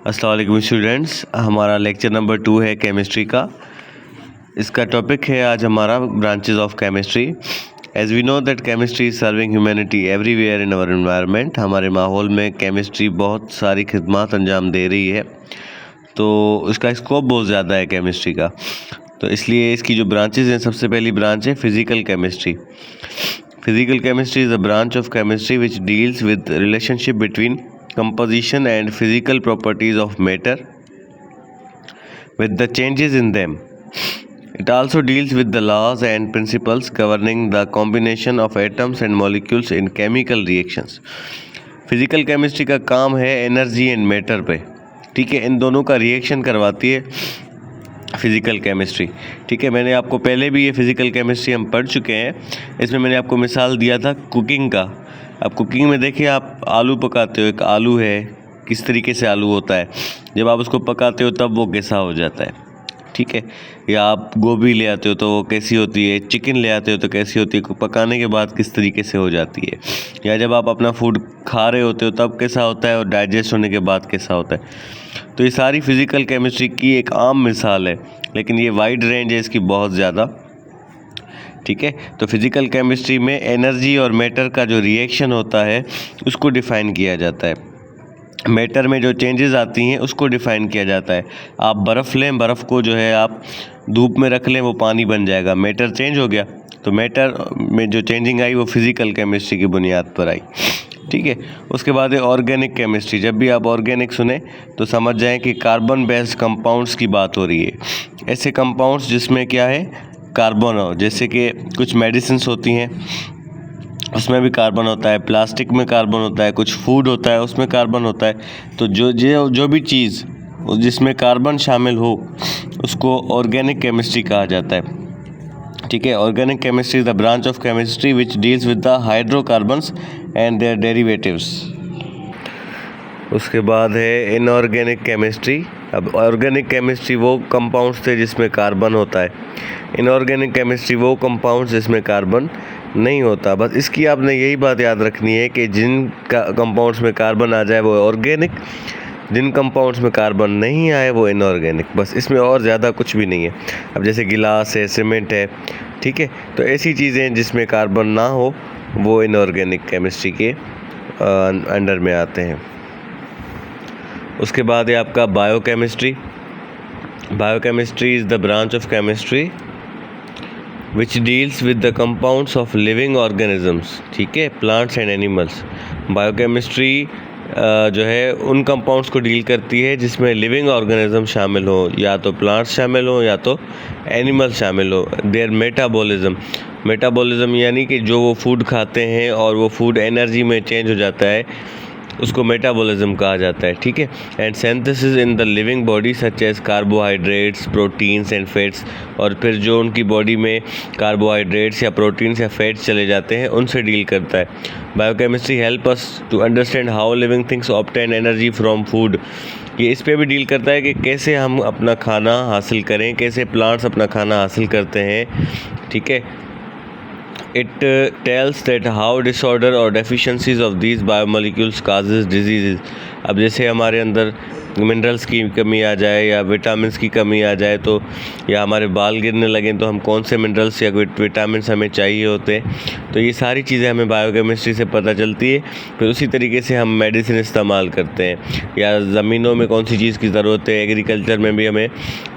अस्सलाम वालेकुम स्टूडेंट्स, हमारा लेक्चर नंबर 2 है केमिस्ट्री का। इसका टॉपिक है आज हमारा branches of chemistry. As we know that chemistry is serving humanity everywhere in our environment. हमारे माहौल में केमिस्ट्री बहुत सारी खिदमत अंजाम दे रही है, तो इसका स्कोप बहुत ज़्यादा है केमिस्ट्री का। तो इसलिए इसकी जो ब्रांचेस हैं, सबसे पहली ब्रांच है physical chemistry. Physical chemistry is a branch of chemistry which deals with relationship between composition and physical properties of matter with the changes in them. It also deals with the laws and principles governing the combination of atoms and molecules in chemical reactions. Physical chemistry का काम है energy and matter पे, ठीक है। इन दोनों का reaction करवाती है फिज़िकल केमिस्ट्री, ठीक है। मैंने आपको पहले भी ये फिज़िकल केमिस्ट्री हम पढ़ चुके हैं। इसमें मैंने आपको मिसाल दिया था कुकिंग का। अब कुकिंग में देखिए, आप आलू पकाते हो, एक आलू है, किस तरीके से आलू होता है, जब आप उसको पकाते हो तब वो कैसा हो जाता है, ठीक है। या आप गोभी ले आते हो तो वो कैसी होती है, चिकन ले आते हो तो कैसी होती है, पकाने के बाद किस तरीके से हो जाती है, या जब आप अपना फूड खा रहे होते हो तब कैसा होता है और डाइजेस्ट होने के बाद कैसा होता है। तो ये सारी फिज़िकल केमिस्ट्री की एक आम मिसाल है, लेकिन ये वाइड रेंज है इसकी बहुत ज़्यादा, ठीक है। तो फिज़िकल केमिस्ट्री में एनर्जी और मैटर का जो रिएक्शन होता है उसको डिफ़ाइन किया जाता है। मैटर में जो चेंजेस आती हैं उसको डिफ़ाइन किया जाता है। आप बर्फ़ लें, बर्फ़ को जो है आप धूप में रख लें, वो पानी बन जाएगा, मैटर चेंज हो गया। तो मैटर में जो चेंजिंग आई वो फिज़िकल केमिस्ट्री की बुनियाद पर आई, ठीक है। उसके बाद है ऑर्गेनिक केमिस्ट्री। जब भी आप ऑर्गेनिक सुने तो समझ जाएं कि कार्बन बेस्ड कंपाउंड्स की बात हो रही है। ऐसे कंपाउंड्स जिसमें क्या है, कार्बन हो, जैसे कि कुछ मेडिसिन्स होती हैं उसमें भी कार्बन होता है, प्लास्टिक में कार्बन होता है, कुछ फूड होता है उसमें कार्बन होता है। तो जो भी चीज़ जिसमें कार्बन शामिल हो उसको ऑर्गेनिक केमिस्ट्री कहा जाता है, ठीक है। Organic chemistry is the branch of chemistry which deals with the hydrocarbons and their derivatives. उसके बाद है इनऑर्गेनिक केमिस्ट्री। अब ऑर्गेनिक केमिस्ट्री वो कंपाउंड्स थे जिसमें कार्बन होता है, इनऑर्गेनिक केमिस्ट्री वो कंपाउंड्स जिसमें कार्बन नहीं होता। बस इसकी आपने यही बात याद रखनी है कि जिन कंपाउंड्स में कार्बन आ जाए वो ऑर्गेनिक, जिन कंपाउंड्स में कार्बन नहीं आए वो इनऑर्गेनिक। बस इसमें और ज़्यादा कुछ भी नहीं है। अब जैसे गिलास है, सीमेंट है, ठीक है, तो ऐसी चीज़ें जिसमें कार्बन ना हो वो इनऑर्गेनिक केमिस्ट्री के अंडर में आते हैं। उसके बाद है आपका biochemistry. Biochemistry is the branch of chemistry which deals with the compounds of living organisms, ठीक है, प्लांट्स एंड एनिमल्स। बायोकेमिस्ट्री जो है उन कंपाउंड्स को डील करती है जिसमें लिविंग ऑर्गेनिज्म शामिल हो, या तो प्लांट्स शामिल हो या तो एनिमल शामिल हो। देयर मेटाबॉलिज्म यानी कि जो वो फूड खाते हैं और वो फूड एनर्जी में चेंज हो जाता है, उसको मेटाबॉलिज्म कहा जाता है, ठीक है। And synthesis in the living body such as carbohydrates, proteins and fats. और फिर जो उनकी बॉडी में कार्बोहाइड्रेट्स या प्रोटीन्स या फैट्स चले जाते हैं उनसे डील करता है। Biochemistry help us to understand how living things obtain energy from food. ये इस पे भी डील करता है कि कैसे हम अपना खाना हासिल करें, कैसे प्लांट्स अपना खाना हासिल करते हैं, ठीक है। It tells that how disorder or deficiencies of these biomolecules causes diseases. अब जैसे हमारे अंदर मिनरल्स की कमी आ जाए या विटामिन्स की कमी आ जाए, तो या हमारे बाल गिरने लगें तो हम कौन से मिनरल्स या विटामिन्स हमें चाहिए होते हैं, तो ये सारी चीज़ें हमें बायोकेमिस्ट्री से पता चलती है। फिर उसी तरीके से हम मेडिसिन इस्तेमाल करते हैं, या ज़मीनों में कौन सी चीज़ की ज़रूरत है, एग्रीकल्चर में भी हमें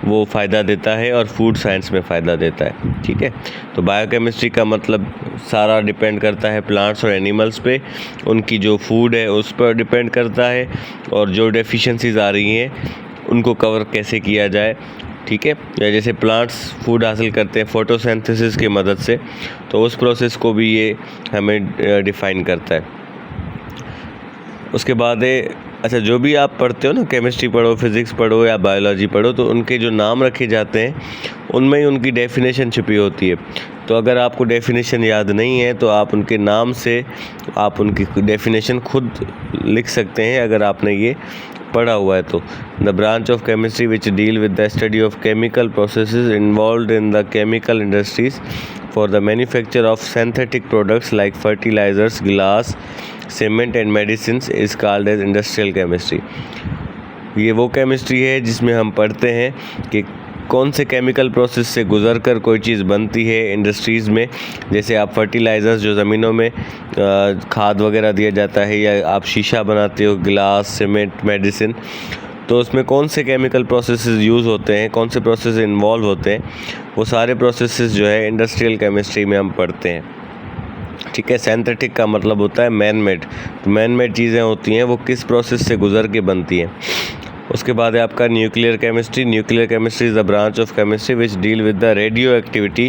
वो फ़ायदा देता है और फूड साइंस में फ़ायदा देता है, ठीक है। तो बायोकेमिस्ट्री का मतलब सारा डिपेंड करता है प्लांट्स और एनिमल्स पे, उनकी जो फूड है उस पर डिपेंड करता है, और जो डेफिशिएंसीज आ रही हैं उनको कवर कैसे किया जाए, ठीक है। या जैसे प्लांट्स फूड हासिल करते हैं फोटोसिंथेसिस की मदद से, तो उस प्रोसेस को भी ये हमें डिफ़ाइन करता है। उसके बाद है, अच्छा, जो भी आप पढ़ते हो ना, केमिस्ट्री पढ़ो, फिज़िक्स पढ़ो या बायोलॉजी पढ़ो, तो उनके जो नाम रखे जाते हैं उनमें ही उनकी डेफिनेशन छुपी होती है। तो अगर आपको डेफिनेशन याद नहीं है तो आप उनके नाम से आप उनकी डेफिनेशन खुद लिख सकते हैं, अगर आपने ये पढ़ा हुआ है तो। The branch of chemistry which deal with the study of chemical processes involved in the chemical industries for the manufacture of synthetic products like fertilisers, glass, cement and medicine is called as industrial chemistry. ये वो chemistry है जिसमें हम पढ़ते हैं कि कौन से केमिकल प्रोसेस से गुज़र कर कोई चीज़ बनती है इंडस्ट्रीज़ में। जैसे आप फर्टिलाइज़र्स जो ज़मीनों में खाद वगैरह दिया जाता है, या आप शीशा बनाते हो, ग्लास, सीमेंट, मेडिसिन, तो उसमें कौन से केमिकल प्रोसेसेस यूज़ होते हैं, कौन से प्रोसेस इन्वॉल्व होते हैं, वो सारे प्रोसेसेस जो है इंडस्ट्रियल केमिस्ट्री में हम पढ़ते हैं। ठीक है। सिंथेटिक का मतलब होता है मैन मेड। तो मैन मेड चीज़ें होती हैं वो किस प्रोसेस से गुज़र के बनती हैं। उसके बाद है आपका nuclear chemistry. Nuclear chemistry is the branch of chemistry which deal with the radio activity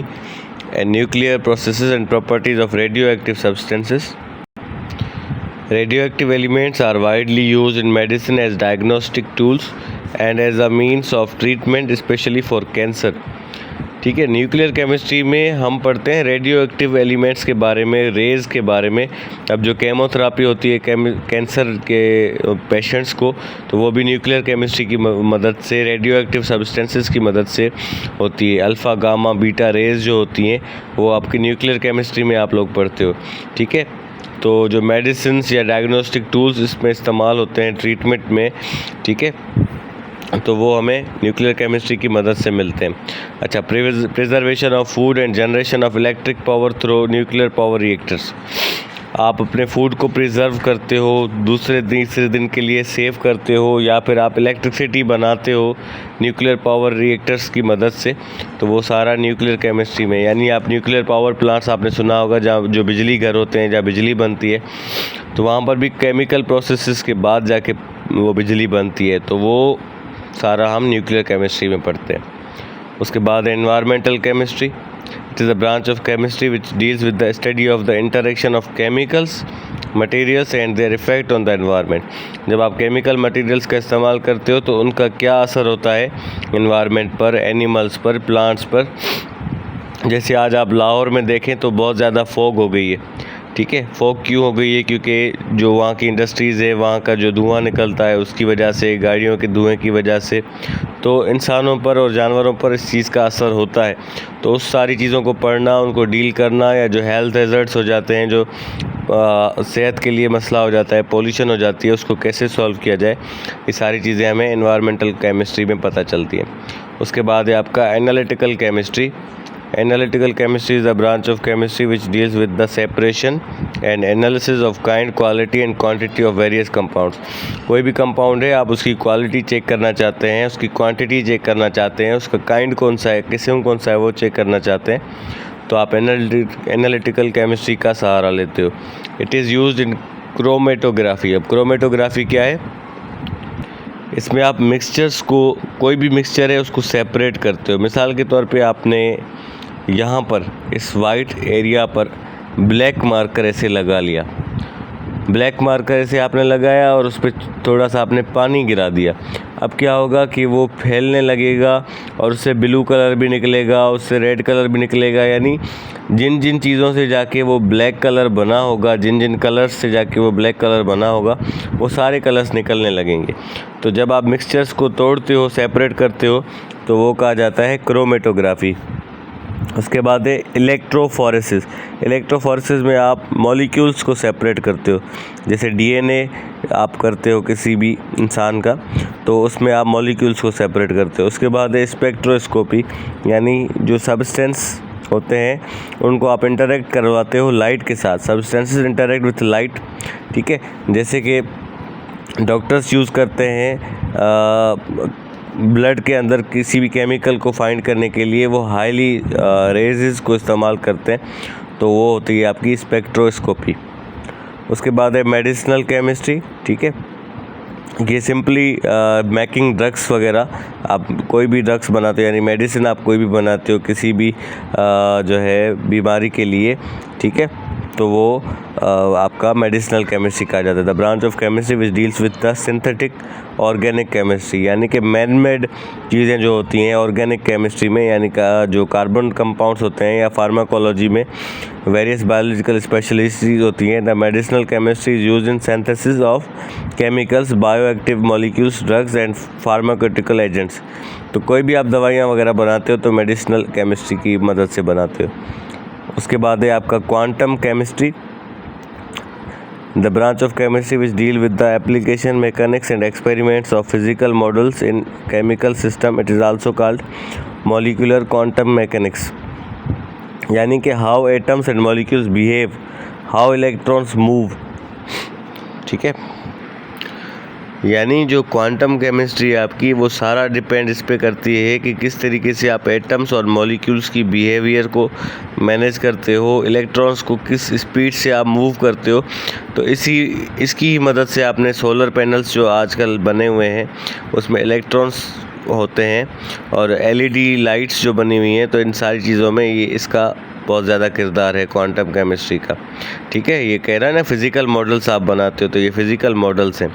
and nuclear processes and properties of radio active substances. Radioactive elements are widely used in medicine as diagnostic tools and as a means of treatment, especially for cancer. ठीक है। Nuclear chemistry में हम पढ़ते हैं radio active elements के बारे में, rays के बारे में। अब जो केमोथेरापी होती है कैंसर के पेशेंट्स को, तो वो भी न्यूक्लियर केमिस्ट्री की मदद से, रेडियो एक्टिव सब्सटेंसेस की मदद से होती है। अल्फ़ा, गामा, बीटा रेज़ जो होती हैं वो आपकी न्यूक्लियर केमिस्ट्री में आप लोग पढ़ते हो। ठीक है। तो जो मेडिसिन्स या डायग्नोस्टिक टूल्स इसमें इस्तेमाल होते हैं ट्रीटमेंट में, ठीक है, तो वो हमें न्यूक्लियर केमिस्ट्री की मदद से मिलते हैं। अच्छा, preservation of food and generation of electric power through nuclear power reactors. आप अपने फूड को प्रिजर्व करते हो, दूसरे तीसरे दिन के लिए सेव करते हो, या फिर आप इलेक्ट्रिसिटी बनाते हो न्यूक्लियर पावर रिएक्टर्स की मदद से, तो वो सारा न्यूक्लियर केमिस्ट्री में। यानी आप न्यूक्लियर पावर प्लांट्स आपने सुना होगा जहाँ जो बिजली घर होते हैं, जहाँ बिजली बनती है, तो वहाँ पर भी केमिकल प्रोसेसेस के बाद जाके वो बिजली बनती है, तो वो सारा हम न्यूक्लियर केमिस्ट्री में पढ़ते हैं। उसके बाद environmental chemistry. It is a branch of chemistry which deals with the study of the interaction of chemicals, materials and their effect on the environment. जब आप केमिकल मटेरियल्स का इस्तेमाल करते हो तो उनका क्या असर होता है एनवायरनमेंट पर, एनिमल्स पर, प्लांट्स पर। जैसे आज आप लाहौर में देखें तो बहुत ज़्यादा फॉग हो गई है। ठीक है। फॉग क्यों हो गई है? क्योंकि जो वहाँ की इंडस्ट्रीज़ है, वहाँ का जो धुआं निकलता है उसकी वजह से, गाड़ियों के धुएं की वजह से, तो इंसानों पर और जानवरों पर इस चीज़ का असर होता है। तो उस सारी चीज़ों को पढ़ना, उनको डील करना, या जो हेल्थ हैज़र्ड्स हो जाते हैं, जो सेहत के लिए मसला हो जाता है, पॉल्यूशन हो जाती है, उसको कैसे सॉल्व किया जाए, ये सारी चीज़ें हमें एनवायरमेंटल केमिस्ट्री में पता चलती हैं। उसके बाद है आपका analytical chemistry. Analytical chemistry is a branch of chemistry which deals with the separation and analysis of kind, quality and quantity of various compounds. कोई भी कंपाउंड है, आप उसकी क्वालिटी चेक करना चाहते हैं, उसकी क्वांटिटी चेक करना चाहते हैं, उसका काइंड कौन सा है, किस्म कौन सा है, वो चेक करना चाहते हैं, तो आप एनालिटिकल केमिस्ट्री का सहारा लेते हो। It is used in chromatography. अब क्रोमेटोग्राफी क्या है? इसमें आप मिक्सचर्स को, कोई भी मिक्सचर है उसको सेपरेट करते हो। मिसाल के तौर पे आपने यहाँ पर इस वाइट एरिया पर ब्लैक मार्कर ऐसे लगा लिया। ब्लैक मार्कर ऐसे आपने लगाया और उस पर थोड़ा सा आपने पानी गिरा दिया। अब क्या होगा कि वो फैलने लगेगा और उससे ब्लू कलर भी निकलेगा, उससे रेड कलर भी निकलेगा। यानी जिन जिन चीज़ों से जाके वो ब्लैक कलर बना होगा, जिन जिन कलर्स से जाके वो ब्लैक कलर बना होगा, वो सारे कलर्स निकलने लगेंगे। तो जब आप मिक्सचर्स को तोड़ते हो, सेपरेट करते हो, तो वो कहा जाता है क्रोमेटोग्राफी। उसके बाद है इलेक्ट्रोफोरेसिस। इलेक्ट्रोफोरेसिस में आप मॉलिक्यूल्स को सेपरेट करते हो। जैसे डीएनए आप करते हो किसी भी इंसान का, तो उसमें आप मॉलिक्यूल्स को सेपरेट करते हो। उसके बाद है स्पेक्ट्रोस्कोपी, यानी जो सब्सटेंस होते हैं उनको आप इंटरेक्ट करवाते हो लाइट के साथ। Substances interact with light. ठीक है। जैसे कि डॉक्टर्स यूज़ करते हैं ब्लड के अंदर किसी भी केमिकल को फाइंड करने के लिए, वो हाईली रेजेस को इस्तेमाल करते हैं, तो वो होती है आपकी स्पेक्ट्रोस्कोपी। उसके बाद है मेडिसिनल केमिस्ट्री। ठीक है। ये सिंपली मेकिंग ड्रग्स वगैरह, आप कोई भी ड्रग्स बनाते हो, यानी मेडिसिन आप कोई भी बनाते हो किसी भी जो है बीमारी के लिए, ठीक है, तो वो आपका मेडिसिनल केमिस्ट्री कहा जाता है। The branch of chemistry which deals with the synthetic organic chemistry, यानी कि मैन मेड चीज़ें जो होती हैं ऑर्गेनिक केमिस्ट्री में, यानी जो कार्बन कंपाउंड्स होते हैं, या फार्माकोलॉजी में वेरियस बायोलॉजिकल स्पेशलिटीज होती हैं। The medicinal chemistry is used in synthesis of chemicals, bioactive molecules, drugs and pharmaceutical agents. तो कोई भी आप दवाइयाँ वगैरह बनाते हो तो मेडिसिनल केमिस्ट्री की मदद से बनाते हो। उसके बाद है आपका quantum chemistry. The branch of chemistry which deal with the application, mechanics and experiments of physical models in chemical system. It is also called molecular quantum mechanics. यानी कि how atoms and molecules behave, how electrons move. ठीक है, यानी जो quantum chemistry है आपकी, वो सारा डिपेंड इस पे करती है कि किस तरीके से आप एटम्स और मॉलिक्यूल्स की बिहेवियर को मैनेज करते हो, इलेक्ट्रॉन्स को किस स्पीड से आप मूव करते हो। तो इसकी ही मदद से आपने सोलर पैनल्स जो आजकल बने हुए हैं उसमें इलेक्ट्रॉन्स होते हैं, और एलईडी लाइट्स जो बनी हुई हैं, तो इन सारी चीज़ों में ये इसका बहुत ज़्यादा किरदार है क्वांटम केमिस्ट्री का। ठीक है, ये कह रहा है ना फिज़िकल मॉडल्स आप बनाते हो, तो ये फिज़िकल मॉडल्स हैं।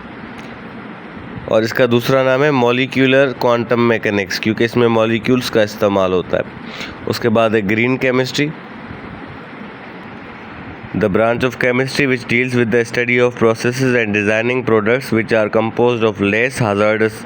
और इसका दूसरा नाम है मॉलिक्यूलर क्वांटम मैकेनिक्स, क्योंकि इसमें मॉलिक्यूल्स का इस्तेमाल होता है। उसके बाद है green chemistry, the branch of chemistry which deals with the study of processes and designing products which are composed of less hazardous